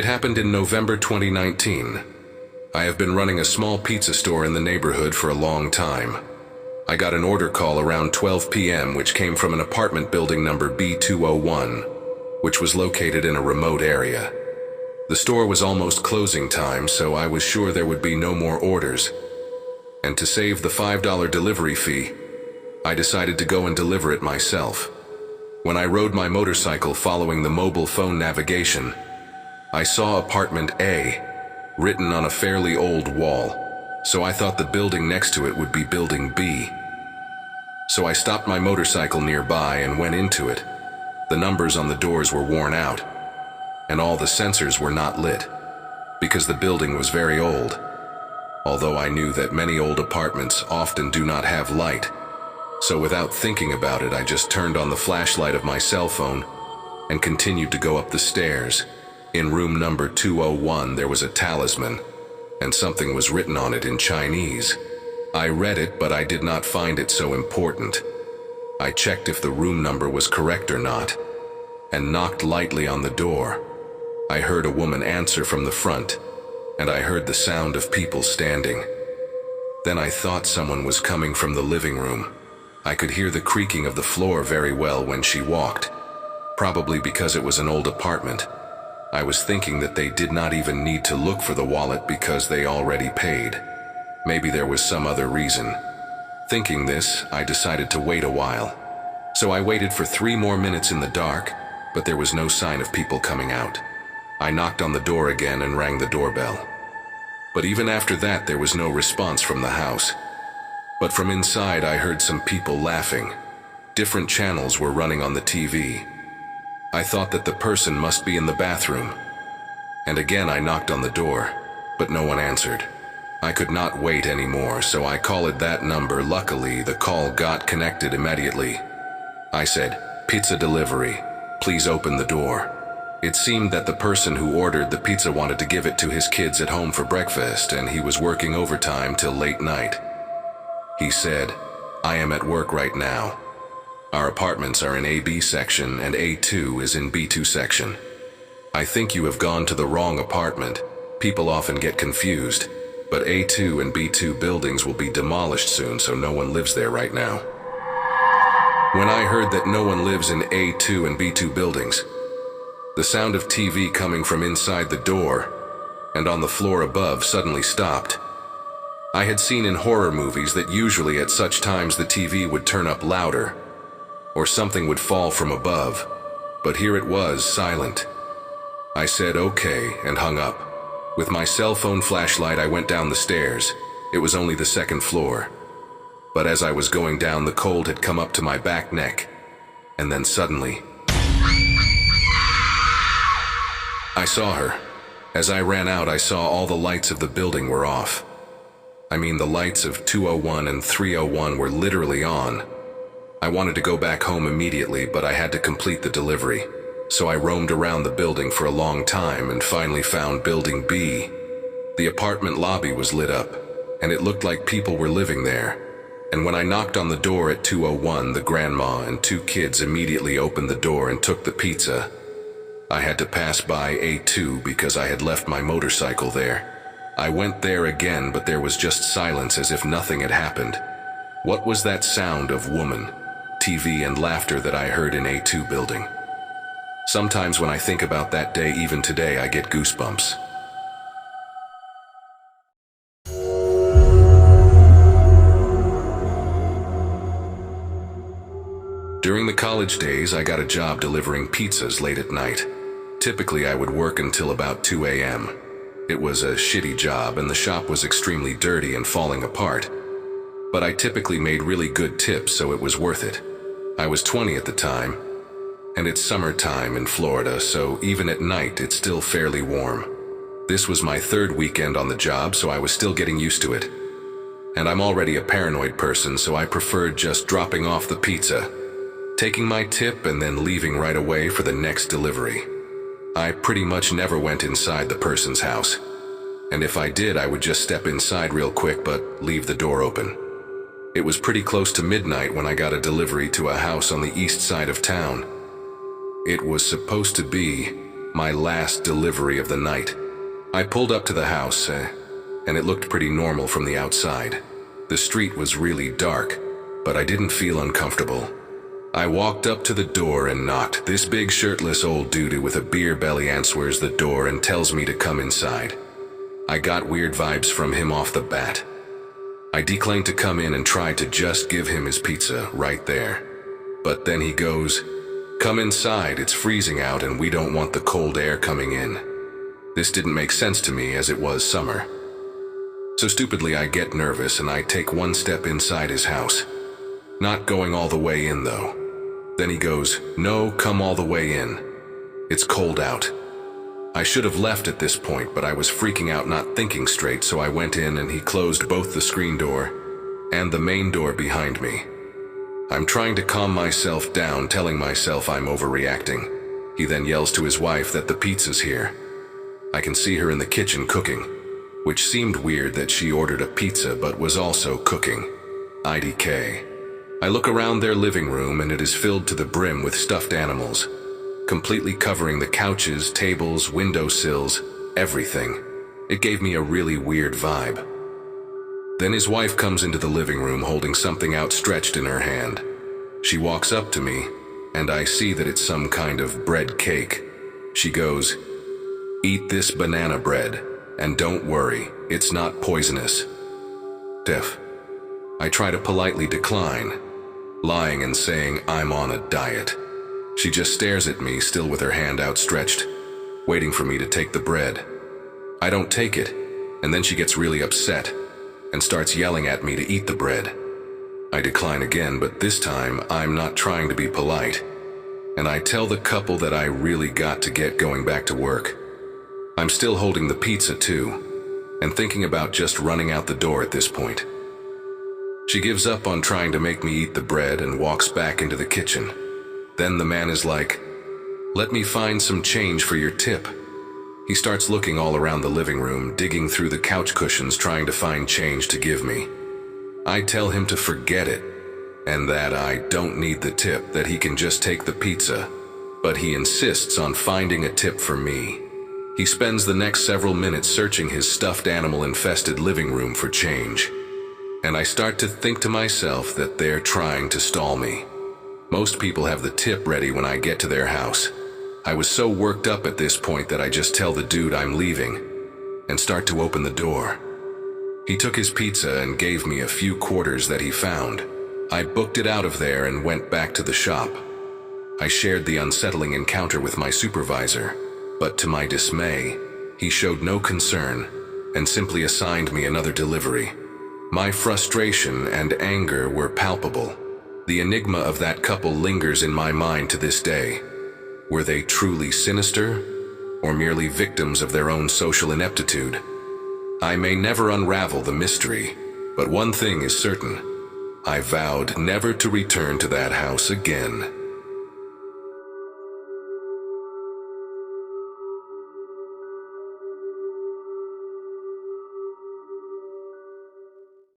happened in November 2019. I have been running a small pizza store in the neighborhood for a long time. I got an order call around 12 p.m. which came from an apartment building number B201, which was located in a remote area. The store was almost closing time, so I was sure there would be no more orders. And to save the $5 delivery fee, I decided to go and deliver it myself. When I rode my motorcycle following the mobile phone navigation, I saw apartment A written on a fairly old wall, so I thought the building next to it would be building B. So I stopped my motorcycle nearby and went into it. The numbers on the doors were worn out, and all the sensors were not lit, because the building was very old. Although I knew that many old apartments often do not have light, so without thinking about it, I just turned on the flashlight of my cell phone and continued to go up the stairs. In room number 201, there was a talisman, and something was written on it in Chinese. I read it, but I did not find it so important. I checked if the room number was correct or not, and knocked lightly on the door. I heard a woman answer from the front, and I heard the sound of people standing. Then I thought someone was coming from the living room. I could hear the creaking of the floor very well when she walked, probably because it was an old apartment. I was thinking that they did not even need to look for the wallet because they already paid. Maybe there was some other reason. Thinking this, I decided to wait a while. So I waited for 3 more minutes in the dark, but there was no sign of people coming out. I knocked on the door again and rang the doorbell. But even after that, there was no response from the house. But from inside, I heard some people laughing. Different channels were running on the TV. I thought that the person must be in the bathroom. And again I knocked on the door, but no one answered. I could not wait anymore, so I called that number. Luckily, the call got connected immediately. I said, "Pizza delivery, please open the door." It seemed that the person who ordered the pizza wanted to give it to his kids at home for breakfast, and he was working overtime till late night. He said, "I am at work right now. Our apartments are in AB section and A2 is in B2 section. I think you have gone to the wrong apartment. People often get confused, but A2 and B2 buildings will be demolished soon, so no one lives there right now." When I heard that no one lives in A2 and B2 buildings, the sound of TV coming from inside the door and on the floor above suddenly stopped. I had seen in horror movies that usually at such times the TV would turn up louder, or something would fall from above, but here it was silent. I said okay and hung up. With my cell phone flashlight, I went down the stairs. It was only the 2nd floor. But as I was going down, the cold had come up to my back neck, and then suddenly, I saw her. As I ran out, I saw all the lights of the building were off. I mean, the lights of 201 and 301 were literally on. I wanted to go back home immediately, but I had to complete the delivery. So I roamed around the building for a long time and finally found building B. The apartment lobby was lit up, and it looked like people were living there. And when I knocked on the door at 201, the grandma and 2 kids immediately opened the door and took the pizza. I had to pass by A2 because I had left my motorcycle there. I went there again, but there was just silence as if nothing had happened. What was that sound of woman, TV, and laughter that I heard in A2 building? Sometimes when I think about that day, even today, I get goosebumps. During the college days, I got a job delivering pizzas late at night. Typically, I would work until about 2 a.m. It was a shitty job, and the shop was extremely dirty and falling apart. But I typically made really good tips, so it was worth it. I was 20 at the time, and it's summertime in Florida, so even at night, it's still fairly warm. This was my 3rd weekend on the job, so I was still getting used to it. And I'm already a paranoid person, so I preferred just dropping off the pizza, taking my tip, and then leaving right away for the next delivery. I pretty much never went inside the person's house. And if I did, I would just step inside real quick, but leave the door open. It was pretty close to midnight when I got a delivery to a house on the east side of town. It was supposed to be my last delivery of the night. I pulled up to the house, and it looked pretty normal from the outside. The street was really dark, but I didn't feel uncomfortable. I walked up to the door and knocked. This big shirtless old dude with a beer belly answers the door and tells me to come inside. I got weird vibes from him off the bat. I declined to come in and tried to just give him his pizza right there. But then he goes, "Come inside, it's freezing out and we don't want the cold air coming in." This didn't make sense to me as it was summer. So stupidly I get nervous and I take one step inside his house. Not going all the way in though. Then he goes, "No, come all the way in. It's cold out." I should have left at this point, but I was freaking out, not thinking straight, so I went in and he closed both the screen door and the main door behind me. I'm trying to calm myself down, telling myself I'm overreacting. He then yells to his wife that the pizza's here. I can see her in the kitchen cooking, which seemed weird that she ordered a pizza but was also cooking. IDK. I look around their living room and it is filled to the brim with stuffed animals, completely covering the couches, tables, windowsills, everything. It gave me a really weird vibe. Then his wife comes into the living room holding something outstretched in her hand. She walks up to me, and I see that it's some kind of bread cake. She goes, "Eat this banana bread, and don't worry, it's not poisonous." Def. I try to politely decline, lying and saying I'm on a diet. She just stares at me, still with her hand outstretched, waiting for me to take the bread. I don't take it, and then she gets really upset and starts yelling at me to eat the bread. I decline again, but this time I'm not trying to be polite, and I tell the couple that I really got to get going back to work. I'm still holding the pizza too, and thinking about just running out the door at this point. She gives up on trying to make me eat the bread and walks back into the kitchen. Then the man is like, "Let me find some change for your tip." He starts looking all around the living room, digging through the couch cushions trying to find change to give me. I tell him to forget it, and that I don't need the tip, that he can just take the pizza. But he insists on finding a tip for me. He spends the next several minutes searching his stuffed animal-infested living room for change. And I start to think to myself that they're trying to stall me. Most people have the tip ready when I get to their house. I was so worked up at this point that I just tell the dude I'm leaving and start to open the door. He took his pizza and gave me a few quarters that he found. I booked it out of there and went back to the shop. I shared the unsettling encounter with my supervisor, but to my dismay, he showed no concern and simply assigned me another delivery. My frustration and anger were palpable. The enigma of that couple lingers in my mind to this day. Were they truly sinister, or merely victims of their own social ineptitude? I may never unravel the mystery, but one thing is certain. I vowed never to return to that house again.